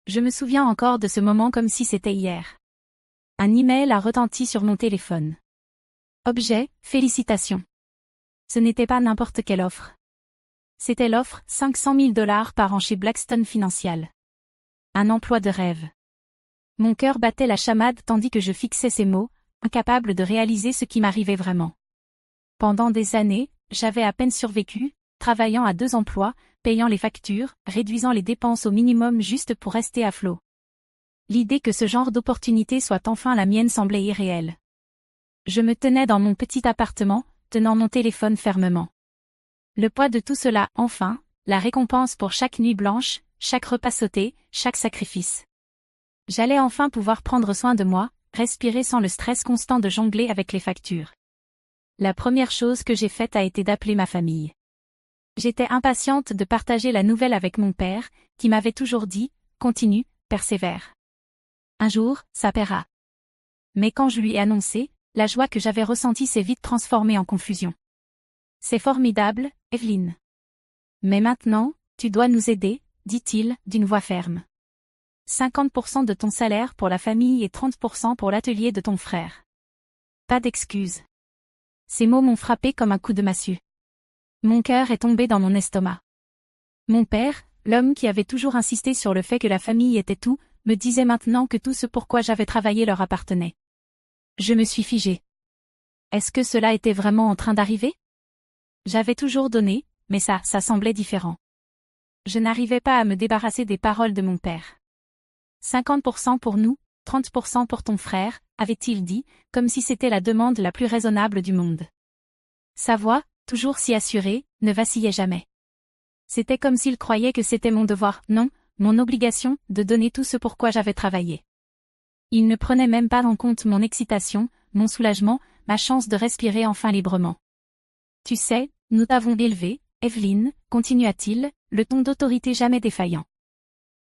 Je me souviens encore de ce moment comme si c'était hier. Un email a retenti sur mon téléphone. Objet, félicitations. Ce n'était pas n'importe quelle offre. C'était l'offre 500 000 $ par an chez Blackstone Financial. Un emploi de rêve. Mon cœur battait la chamade tandis que je fixais ces mots, incapable de réaliser ce qui m'arrivait vraiment. Pendant des années, j'avais à peine survécu, travaillant à 2 emplois, payant les factures, réduisant les dépenses au minimum juste pour rester à flot. L'idée que ce genre d'opportunité soit enfin la mienne semblait irréelle. Je me tenais dans mon petit appartement, tenant mon téléphone fermement. Le poids de tout cela, enfin, la récompense pour chaque nuit blanche, chaque repas sauté, chaque sacrifice. J'allais enfin pouvoir prendre soin de moi, respirer sans le stress constant de jongler avec les factures. La première chose que j'ai faite a été d'appeler ma famille. J'étais impatiente de partager la nouvelle avec mon père, qui m'avait toujours dit « Continue, persévère. Un jour, ça paiera. » Mais quand je lui ai annoncé, la joie que j'avais ressentie s'est vite transformée en confusion. « C'est formidable, Evelyne. Mais maintenant, tu dois nous aider, » dit-il, d'une voix ferme. 50% de ton salaire pour la famille et 30% pour l'atelier de ton frère. Pas d'excuses. Ces mots m'ont frappé comme un coup de massue. Mon cœur est tombé dans mon estomac. Mon père, l'homme qui avait toujours insisté sur le fait que la famille était tout, me disait maintenant que tout ce pourquoi j'avais travaillé leur appartenait. Je me suis figée. Est-ce que cela était vraiment en train d'arriver? J'avais toujours donné, mais ça semblait différent. Je n'arrivais pas à me débarrasser des paroles de mon père. 50% pour nous, 30% pour ton frère, avait-il dit, comme si c'était la demande la plus raisonnable du monde. Sa voix, toujours si assurée, ne vacillait jamais. C'était comme s'il croyait que c'était mon devoir, non, mon obligation, de donner tout ce pourquoi j'avais travaillé. Il ne prenait même pas en compte mon excitation, mon soulagement, ma chance de respirer enfin librement. Tu sais, nous t'avons élevée, Evelyne, continua-t-il, le ton d'autorité jamais défaillant.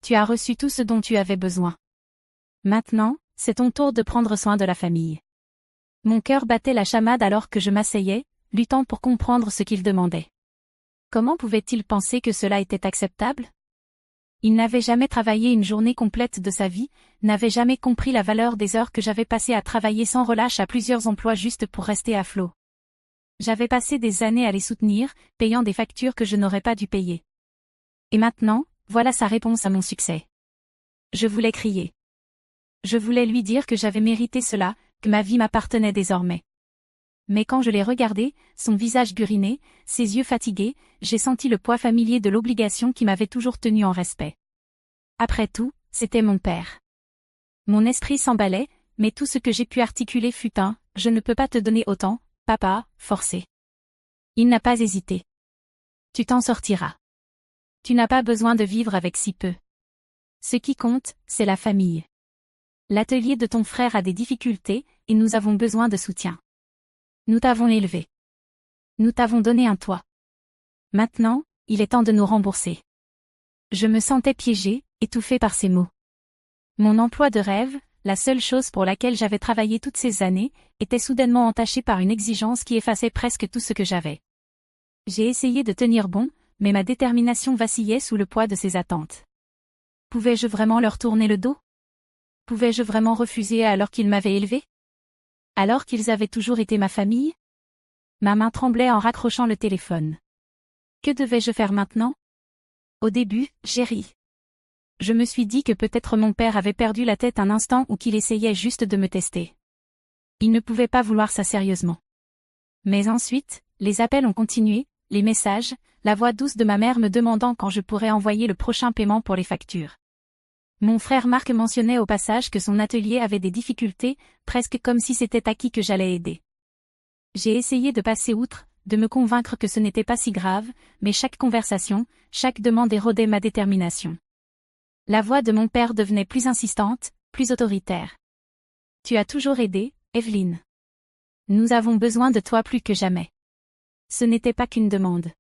Tu as reçu tout ce dont tu avais besoin. Maintenant, c'est ton tour de prendre soin de la famille. Mon cœur battait la chamade alors que je m'asseyais, luttant pour comprendre ce qu'il demandait. Comment pouvait-il penser que cela était acceptable? Il n'avait jamais travaillé une journée complète de sa vie, n'avait jamais compris la valeur des heures que j'avais passées à travailler sans relâche à plusieurs emplois juste pour rester à flot. J'avais passé des années à les soutenir, payant des factures que je n'aurais pas dû payer. Et maintenant, voilà sa réponse à mon succès. Je voulais crier. Je voulais lui dire que j'avais mérité cela, que ma vie m'appartenait désormais. Mais quand je l'ai regardé, son visage buriné, ses yeux fatigués, j'ai senti le poids familier de l'obligation qui m'avait toujours tenu en respect. Après tout, c'était mon père. Mon esprit s'emballait, mais tout ce que j'ai pu articuler fut un « je ne peux pas te donner autant, papa », forcé. Il n'a pas hésité. Tu t'en sortiras. Tu n'as pas besoin de vivre avec si peu. Ce qui compte, c'est la famille. L'atelier de ton frère a des difficultés, et nous avons besoin de soutien. Nous t'avons élevé. Nous t'avons donné un toit. Maintenant, il est temps de nous rembourser. Je me sentais piégée, étouffée par ces mots. Mon emploi de rêve, la seule chose pour laquelle j'avais travaillé toutes ces années, était soudainement entaché par une exigence qui effaçait presque tout ce que j'avais. J'ai essayé de tenir bon, mais ma détermination vacillait sous le poids de ces attentes. Pouvais-je vraiment leur tourner le dos? Pouvais-je vraiment refuser alors qu'ils m'avaient élevée? Alors qu'ils avaient toujours été ma famille? Ma main tremblait en raccrochant le téléphone. Que devais-je faire maintenant? Au début, j'ai ri. Je me suis dit que peut-être mon père avait perdu la tête un instant ou qu'il essayait juste de me tester. Il ne pouvait pas vouloir ça sérieusement. Mais ensuite, les appels ont continué, les messages, la voix douce de ma mère me demandant quand je pourrais envoyer le prochain paiement pour les factures. Mon frère Marc mentionnait au passage que son atelier avait des difficultés, presque comme si c'était à qui que j'allais aider. J'ai essayé de passer outre, de me convaincre que ce n'était pas si grave, mais chaque conversation, chaque demande érodait ma détermination. La voix de mon père devenait plus insistante, plus autoritaire. Tu as toujours aidé, Evelyne. Nous avons besoin de toi plus que jamais. Ce n'était pas qu'une demande.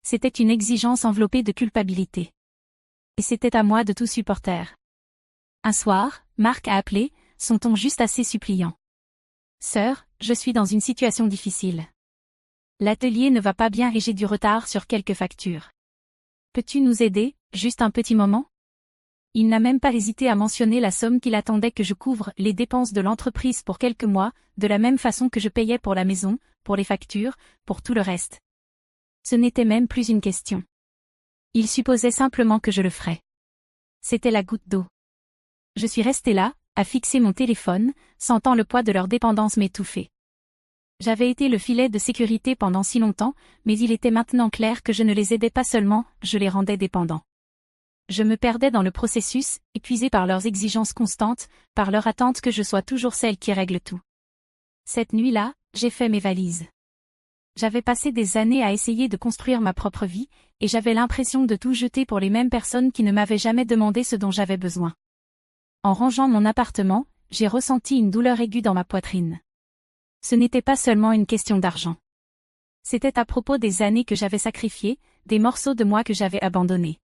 C'était une exigence enveloppée de culpabilité. Et c'était à moi de tout supporter. Un soir, Marc a appelé, son ton juste assez suppliant. Sœur, je suis dans une situation difficile. L'atelier ne va pas bien et j'ai du retard sur quelques factures. Peux-tu nous aider, juste un petit moment? Il n'a même pas hésité à mentionner la somme qu'il attendait que je couvre les dépenses de l'entreprise pour quelques mois, de la même façon que je payais pour la maison, pour les factures, pour tout le reste. Ce n'était même plus une question. Il supposait simplement que je le ferais. C'était la goutte d'eau. Je suis restée là, à fixer mon téléphone, sentant le poids de leur dépendance m'étouffer. J'avais été le filet de sécurité pendant si longtemps, mais il était maintenant clair que je ne les aidais pas seulement, je les rendais dépendants. Je me perdais dans le processus, épuisée par leurs exigences constantes, par leur attente que je sois toujours celle qui règle tout. Cette nuit-là, j'ai fait mes valises. J'avais passé des années à essayer de construire ma propre vie, et j'avais l'impression de tout jeter pour les mêmes personnes qui ne m'avaient jamais demandé ce dont j'avais besoin. En rangeant mon appartement, j'ai ressenti une douleur aiguë dans ma poitrine. Ce n'était pas seulement une question d'argent. C'était à propos des années que j'avais sacrifiées, des morceaux de moi que j'avais abandonnés.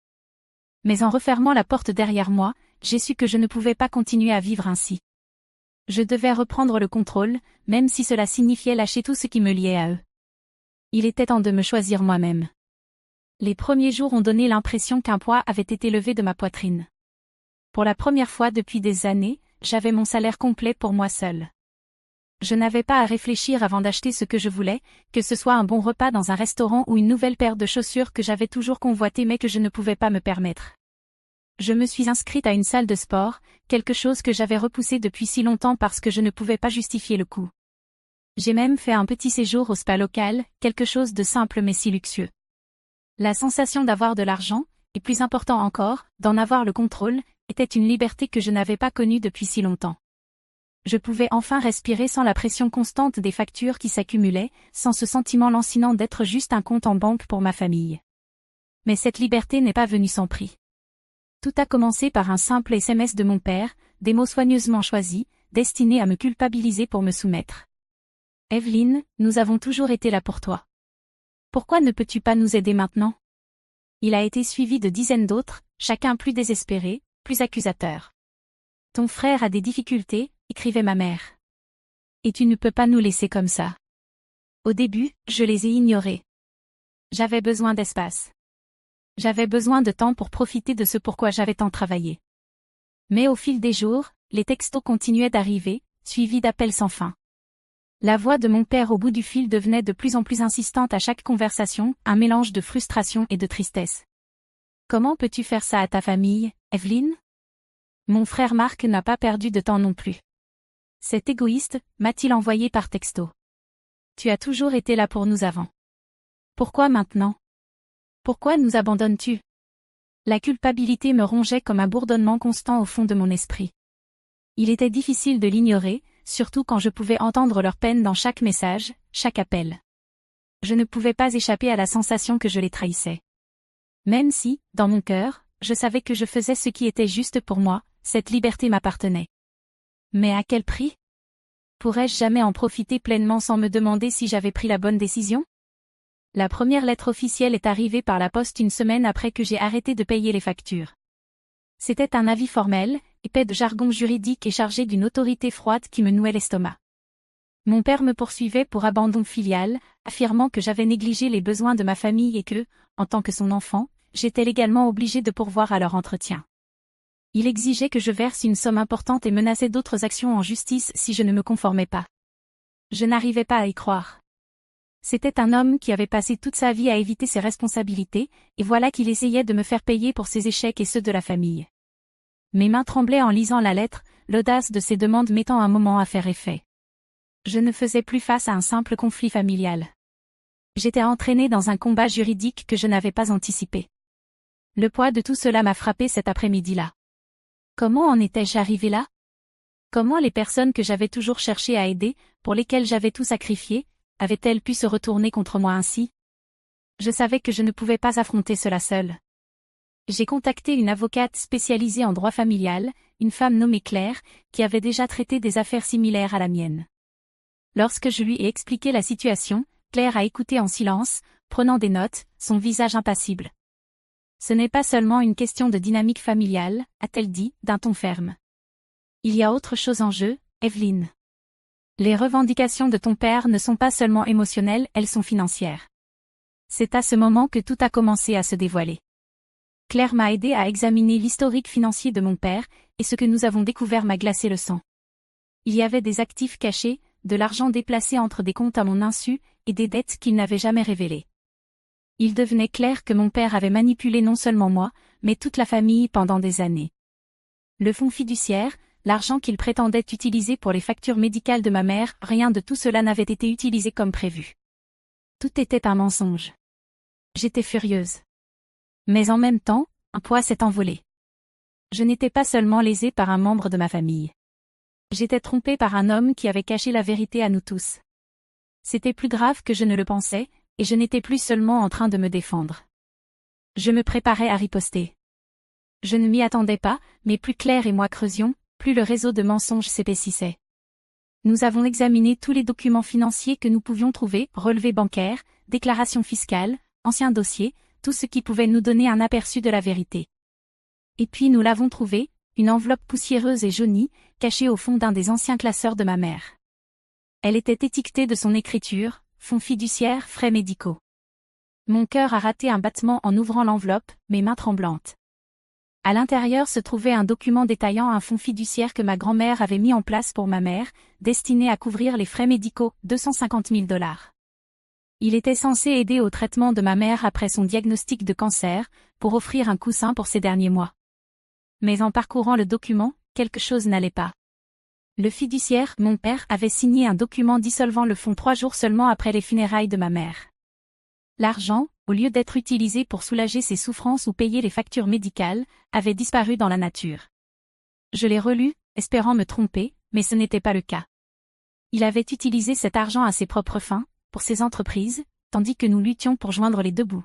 Mais en refermant la porte derrière moi, j'ai su que je ne pouvais pas continuer à vivre ainsi. Je devais reprendre le contrôle, même si cela signifiait lâcher tout ce qui me liait à eux. Il était temps de me choisir moi-même. Les premiers jours ont donné l'impression qu'un poids avait été levé de ma poitrine. Pour la première fois depuis des années, j'avais mon salaire complet pour moi seule. Je n'avais pas à réfléchir avant d'acheter ce que je voulais, que ce soit un bon repas dans un restaurant ou une nouvelle paire de chaussures que j'avais toujours convoitée mais que je ne pouvais pas me permettre. Je me suis inscrite à une salle de sport, quelque chose que j'avais repoussé depuis si longtemps parce que je ne pouvais pas justifier le coût. J'ai même fait un petit séjour au spa local, quelque chose de simple mais si luxueux. La sensation d'avoir de l'argent, et plus important encore, d'en avoir le contrôle, était une liberté que je n'avais pas connue depuis si longtemps. Je pouvais enfin respirer sans la pression constante des factures qui s'accumulaient, sans ce sentiment lancinant d'être juste un compte en banque pour ma famille. Mais cette liberté n'est pas venue sans prix. Tout a commencé par un simple SMS de mon père, des mots soigneusement choisis, destinés à me culpabiliser pour me soumettre. « Evelyne, nous avons toujours été là pour toi. Pourquoi ne peux-tu pas nous aider maintenant ?» Il a été suivi de dizaines d'autres, chacun plus désespéré, plus accusateur. « Ton frère a des difficultés », écrivait ma mère. « Et tu ne peux pas nous laisser comme ça. » Au début, je les ai ignorés. J'avais besoin d'espace. J'avais besoin de temps pour profiter de ce pourquoi j'avais tant travaillé. Mais au fil des jours, les textos continuaient d'arriver, suivis d'appels sans fin. La voix de mon père au bout du fil devenait de plus en plus insistante à chaque conversation, un mélange de frustration et de tristesse. « Comment peux-tu faire ça à ta famille, Evelyne ? » Mon frère Marc n'a pas perdu de temps non plus. « C'est égoïste », m'a-t-il envoyé par texto. « Tu as toujours été là pour nous avant. Pourquoi maintenant ? Pourquoi nous abandonnes-tu ? » La culpabilité me rongeait comme un bourdonnement constant au fond de mon esprit. Il était difficile de l'ignorer, surtout quand je pouvais entendre leur peine dans chaque message, chaque appel. Je ne pouvais pas échapper à la sensation que je les trahissais. Même si, dans mon cœur, je savais que je faisais ce qui était juste pour moi, cette liberté m'appartenait. Mais à quel prix ? Pourrais-je jamais en profiter pleinement sans me demander si j'avais pris la bonne décision ? La première lettre officielle est arrivée par la poste une semaine après que j'ai arrêté de payer les factures. C'était un avis formel, épais de jargon juridique et chargé d'une autorité froide qui me nouait l'estomac. Mon père me poursuivait pour abandon filial, affirmant que j'avais négligé les besoins de ma famille et que, en tant que son enfant, j'étais légalement obligée de pourvoir à leur entretien. Il exigeait que je verse une somme importante et menaçait d'autres actions en justice si je ne me conformais pas. Je n'arrivais pas à y croire. C'était un homme qui avait passé toute sa vie à éviter ses responsabilités, et voilà qu'il essayait de me faire payer pour ses échecs et ceux de la famille. Mes mains tremblaient en lisant la lettre, l'audace de ses demandes mettant un moment à faire effet. Je ne faisais plus face à un simple conflit familial. J'étais entraînée dans un combat juridique que je n'avais pas anticipé. Le poids de tout cela m'a frappé cet après-midi-là. Comment en étais-je arrivée là ? Comment les personnes que j'avais toujours cherché à aider, pour lesquelles j'avais tout sacrifié, avaient-elles pu se retourner contre moi ainsi ? Je savais que je ne pouvais pas affronter cela seule. J'ai contacté une avocate spécialisée en droit familial, une femme nommée Claire, qui avait déjà traité des affaires similaires à la mienne. Lorsque je lui ai expliqué la situation, Claire a écouté en silence, prenant des notes, son visage impassible. « Ce n'est pas seulement une question de dynamique familiale, a-t-elle dit, d'un ton ferme. Il y a autre chose en jeu, Evelyne. Les revendications de ton père ne sont pas seulement émotionnelles, elles sont financières. » C'est à ce moment que tout a commencé à se dévoiler. Claire m'a aidé à examiner l'historique financier de mon père, et ce que nous avons découvert m'a glacé le sang. Il y avait des actifs cachés, de l'argent déplacé entre des comptes à mon insu, et des dettes qu'il n'avait jamais révélées. Il devenait clair que mon père avait manipulé non seulement moi, mais toute la famille pendant des années. Le fonds fiduciaire, l'argent qu'il prétendait utiliser pour les factures médicales de ma mère, rien de tout cela n'avait été utilisé comme prévu. Tout était un mensonge. J'étais furieuse. Mais en même temps, un poids s'est envolé. Je n'étais pas seulement lésée par un membre de ma famille. J'étais trompée par un homme qui avait caché la vérité à nous tous. C'était plus grave que je ne le pensais, et je n'étais plus seulement en train de me défendre. Je me préparais à riposter. Je ne m'y attendais pas, mais plus Claire et moi creusions, plus le réseau de mensonges s'épaississait. Nous avons examiné tous les documents financiers que nous pouvions trouver, relevés bancaires, déclarations fiscales, anciens dossiers, tout ce qui pouvait nous donner un aperçu de la vérité. Et puis nous l'avons trouvé, une enveloppe poussiéreuse et jaunie, cachée au fond d'un des anciens classeurs de ma mère. Elle était étiquetée de son écriture, fonds fiduciaire, frais médicaux. Mon cœur a raté un battement en ouvrant l'enveloppe, mes mains tremblantes. À l'intérieur se trouvait un document détaillant un fonds fiduciaire que ma grand-mère avait mis en place pour ma mère, destiné à couvrir les frais médicaux, 250 000 $. Il était censé aider au traitement de ma mère après son diagnostic de cancer, pour offrir un coussin pour ces derniers mois. Mais en parcourant le document, quelque chose n'allait pas. Le fiduciaire, mon père, avait signé un document dissolvant le fonds 3 jours seulement après les funérailles de ma mère. L'argent, au lieu d'être utilisé pour soulager ses souffrances ou payer les factures médicales, avait disparu dans la nature. Je l'ai relu, espérant me tromper, mais ce n'était pas le cas. Il avait utilisé cet argent à ses propres fins, pour ses entreprises, tandis que nous luttions pour joindre les deux bouts.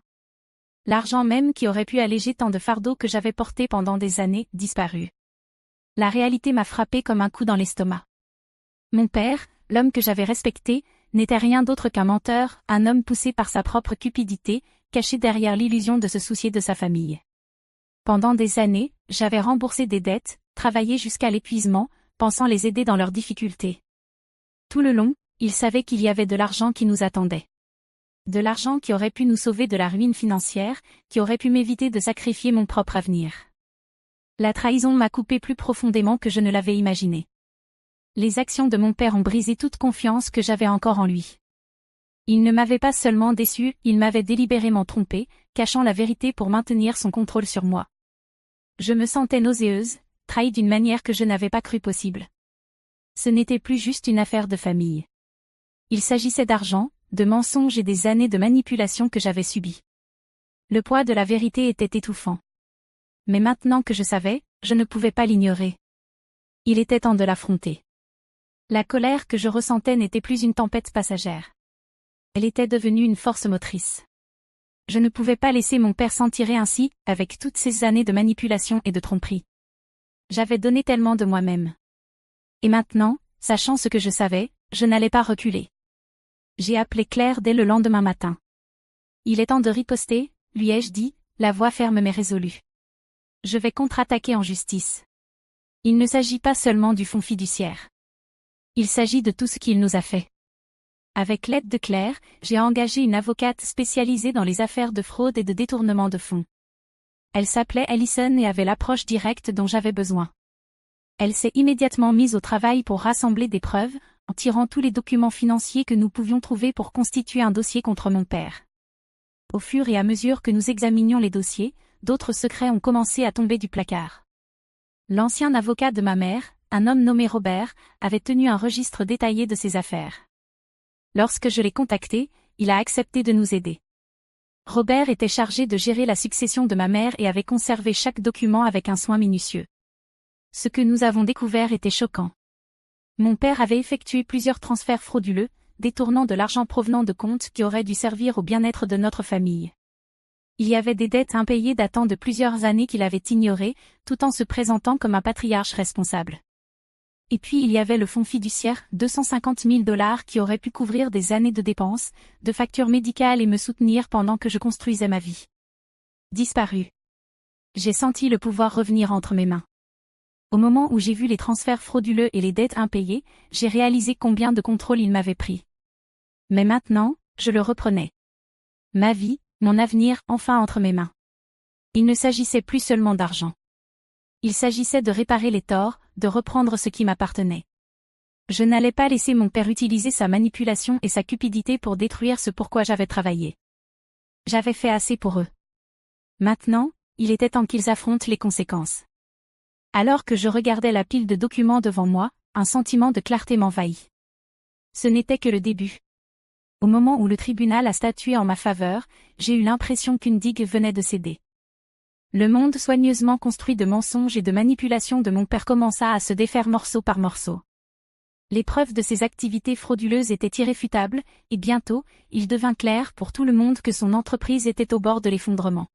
L'argent même qui aurait pu alléger tant de fardeaux que j'avais portés pendant des années, disparut. La réalité m'a frappé comme un coup dans l'estomac. Mon père, l'homme que j'avais respecté, n'était rien d'autre qu'un menteur, un homme poussé par sa propre cupidité, caché derrière l'illusion de se soucier de sa famille. Pendant des années, j'avais remboursé des dettes, travaillé jusqu'à l'épuisement, pensant les aider dans leurs difficultés. Tout le long, il savait qu'il y avait de l'argent qui nous attendait. De l'argent qui aurait pu nous sauver de la ruine financière, qui aurait pu m'éviter de sacrifier mon propre avenir. La trahison m'a coupé plus profondément que je ne l'avais imaginé. Les actions de mon père ont brisé toute confiance que j'avais encore en lui. Il ne m'avait pas seulement déçu, il m'avait délibérément trompé, cachant la vérité pour maintenir son contrôle sur moi. Je me sentais nauséeuse, trahie d'une manière que je n'avais pas cru possible. Ce n'était plus juste une affaire de famille. Il s'agissait d'argent, de mensonges et des années de manipulation que j'avais subies. Le poids de la vérité était étouffant. Mais maintenant que je savais, je ne pouvais pas l'ignorer. Il était temps de l'affronter. La colère que je ressentais n'était plus une tempête passagère. Elle était devenue une force motrice. Je ne pouvais pas laisser mon père s'en tirer ainsi, avec toutes ces années de manipulation et de tromperie. J'avais donné tellement de moi-même. Et maintenant, sachant ce que je savais, je n'allais pas reculer. J'ai appelé Claire dès le lendemain matin. Il est temps de riposter, lui ai-je dit, la voix ferme mais résolue. Je vais contre-attaquer en justice. Il ne s'agit pas seulement du fonds fiduciaire. Il s'agit de tout ce qu'il nous a fait. Avec l'aide de Claire, j'ai engagé une avocate spécialisée dans les affaires de fraude et de détournement de fonds. Elle s'appelait Allison et avait l'approche directe dont j'avais besoin. Elle s'est immédiatement mise au travail pour rassembler des preuves, en tirant tous les documents financiers que nous pouvions trouver pour constituer un dossier contre mon père. Au fur et à mesure que nous examinions les dossiers, d'autres secrets ont commencé à tomber du placard. L'ancien avocat de ma mère, un homme nommé Robert, avait tenu un registre détaillé de ses affaires. Lorsque je l'ai contacté, il a accepté de nous aider. Robert était chargé de gérer la succession de ma mère et avait conservé chaque document avec un soin minutieux. Ce que nous avons découvert était choquant. Mon père avait effectué plusieurs transferts frauduleux, détournant de l'argent provenant de comptes qui auraient dû servir au bien-être de notre famille. Il y avait des dettes impayées datant de plusieurs années qu'il avait ignorées, tout en se présentant comme un patriarche responsable. Et puis il y avait le fonds fiduciaire, 250 000 $ qui aurait pu couvrir des années de dépenses, de factures médicales et me soutenir pendant que je construisais ma vie. Disparu. J'ai senti le pouvoir revenir entre mes mains. Au moment où j'ai vu les transferts frauduleux et les dettes impayées, j'ai réalisé combien de contrôle il m'avait pris. Mais maintenant, je le reprenais. Ma vie, mon avenir, enfin entre mes mains. Il ne s'agissait plus seulement d'argent. Il s'agissait de réparer les torts, de reprendre ce qui m'appartenait. Je n'allais pas laisser mon père utiliser sa manipulation et sa cupidité pour détruire ce pourquoi j'avais travaillé. J'avais fait assez pour eux. Maintenant, il était temps qu'ils affrontent les conséquences. Alors que je regardais la pile de documents devant moi, un sentiment de clarté m'envahit. Ce n'était que le début. Au moment où le tribunal a statué en ma faveur, j'ai eu l'impression qu'une digue venait de céder. Le monde soigneusement construit de mensonges et de manipulations de mon père commença à se défaire morceau par morceau. Les preuves de ses activités frauduleuses étaient irréfutables, et bientôt, il devint clair pour tout le monde que son entreprise était au bord de l'effondrement.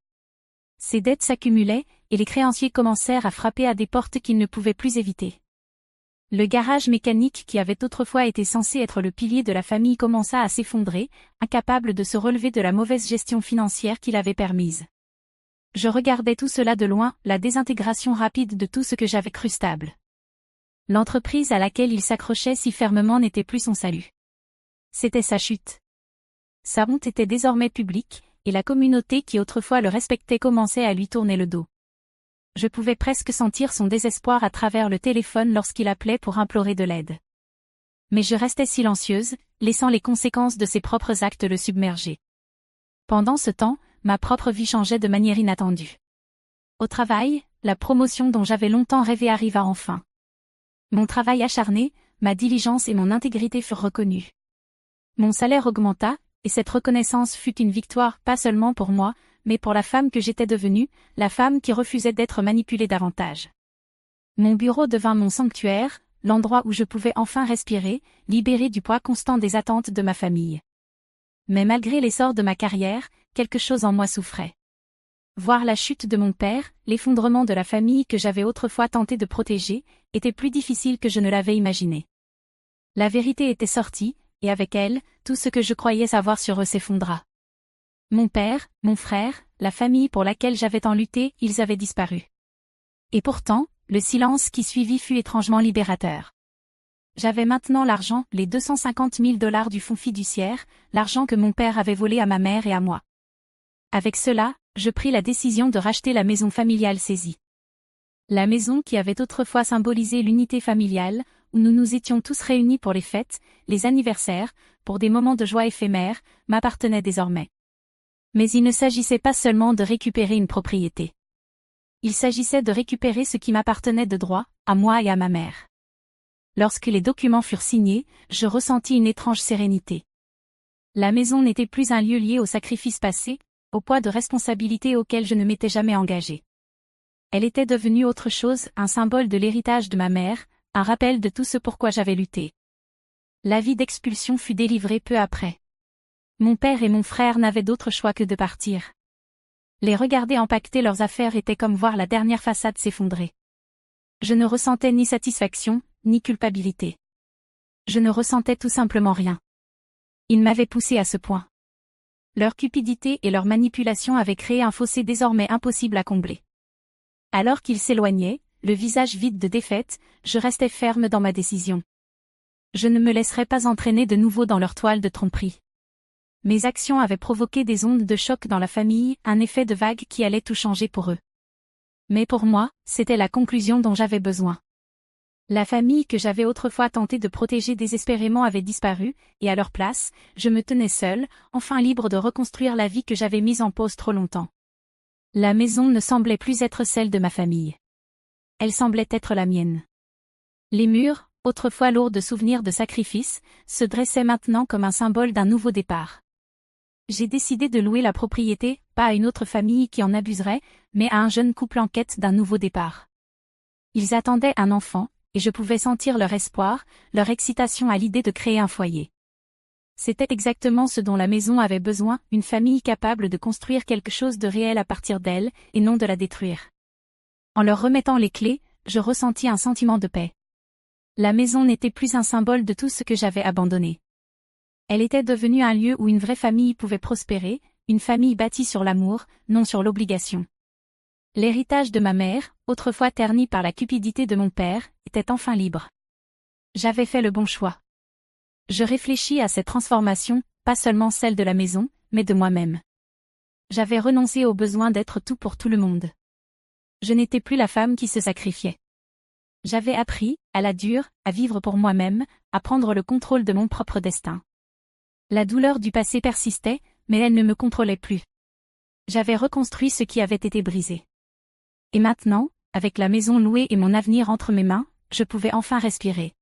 Ses dettes s'accumulaient, et les créanciers commencèrent à frapper à des portes qu'ils ne pouvaient plus éviter. Le garage mécanique qui avait autrefois été censé être le pilier de la famille commença à s'effondrer, incapable de se relever de la mauvaise gestion financière qu'il avait permise. Je regardais tout cela de loin, la désintégration rapide de tout ce que j'avais cru stable. L'entreprise à laquelle il s'accrochait si fermement n'était plus son salut. C'était sa chute. Sa honte était désormais publique, et la communauté qui autrefois le respectait commençait à lui tourner le dos. Je pouvais presque sentir son désespoir à travers le téléphone lorsqu'il appelait pour implorer de l'aide. Mais je restais silencieuse, laissant les conséquences de ses propres actes le submerger. Pendant ce temps, ma propre vie changeait de manière inattendue. Au travail, la promotion dont j'avais longtemps rêvé arriva enfin. Mon travail acharné, ma diligence et mon intégrité furent reconnus. Mon salaire augmenta, et cette reconnaissance fut une victoire pas seulement pour moi, mais pour la femme que j'étais devenue, la femme qui refusait d'être manipulée davantage. Mon bureau devint mon sanctuaire, l'endroit où je pouvais enfin respirer, libéré du poids constant des attentes de ma famille. Mais malgré l'essor de ma carrière, quelque chose en moi souffrait. Voir la chute de mon père, l'effondrement de la famille que j'avais autrefois tenté de protéger, était plus difficile que je ne l'avais imaginé. La vérité était sortie, et avec elle, tout ce que je croyais savoir sur eux s'effondra. Mon père, mon frère, la famille pour laquelle j'avais tant lutté, ils avaient disparu. Et pourtant, le silence qui suivit fut étrangement libérateur. J'avais maintenant l'argent, les 250 000 $ du fonds fiduciaire, l'argent que mon père avait volé à ma mère et à moi. Avec cela, je pris la décision de racheter la maison familiale saisie. La maison qui avait autrefois symbolisé l'unité familiale, où nous nous étions tous réunis pour les fêtes, les anniversaires, pour des moments de joie éphémères, m'appartenait désormais. Mais il ne s'agissait pas seulement de récupérer une propriété. Il s'agissait de récupérer ce qui m'appartenait de droit, à moi et à ma mère. Lorsque les documents furent signés, je ressentis une étrange sérénité. La maison n'était plus un lieu lié au sacrifice passé, au poids de responsabilités auxquelles je ne m'étais jamais engagée. Elle était devenue autre chose, un symbole de l'héritage de ma mère, un rappel de tout ce pourquoi j'avais lutté. L'avis d'expulsion fut délivré peu après. Mon père et mon frère n'avaient d'autre choix que de partir. Les regarder empaqueter leurs affaires était comme voir la dernière façade s'effondrer. Je ne ressentais ni satisfaction, ni culpabilité. Je ne ressentais tout simplement rien. Ils m'avaient poussé à ce point. Leur cupidité et leur manipulation avaient créé un fossé désormais impossible à combler. Alors qu'ils s'éloignaient, le visage vide de défaite, je restais ferme dans ma décision. Je ne me laisserais pas entraîner de nouveau dans leur toile de tromperie. Mes actions avaient provoqué des ondes de choc dans la famille, un effet de vague qui allait tout changer pour eux. Mais pour moi, c'était la conclusion dont j'avais besoin. La famille que j'avais autrefois tenté de protéger désespérément avait disparu, et à leur place, je me tenais seule, enfin libre de reconstruire la vie que j'avais mise en pause trop longtemps. La maison ne semblait plus être celle de ma famille. Elle semblait être la mienne. Les murs, autrefois lourds de souvenirs de sacrifices, se dressaient maintenant comme un symbole d'un nouveau départ. J'ai décidé de louer la propriété, pas à une autre famille qui en abuserait, mais à un jeune couple en quête d'un nouveau départ. Ils attendaient un enfant, et je pouvais sentir leur espoir, leur excitation à l'idée de créer un foyer. C'était exactement ce dont la maison avait besoin, une famille capable de construire quelque chose de réel à partir d'elle, et non de la détruire. En leur remettant les clés, je ressentis un sentiment de paix. La maison n'était plus un symbole de tout ce que j'avais abandonné. Elle était devenue un lieu où une vraie famille pouvait prospérer, une famille bâtie sur l'amour, non sur l'obligation. L'héritage de ma mère, autrefois terni par la cupidité de mon père, était enfin libre. J'avais fait le bon choix. Je réfléchis à cette transformation, pas seulement celle de la maison, mais de moi-même. J'avais renoncé au besoin d'être tout pour tout le monde. Je n'étais plus la femme qui se sacrifiait. J'avais appris, à la dure, à vivre pour moi-même, à prendre le contrôle de mon propre destin. La douleur du passé persistait, mais elle ne me contrôlait plus. J'avais reconstruit ce qui avait été brisé. Et maintenant, avec la maison louée et mon avenir entre mes mains, je pouvais enfin respirer.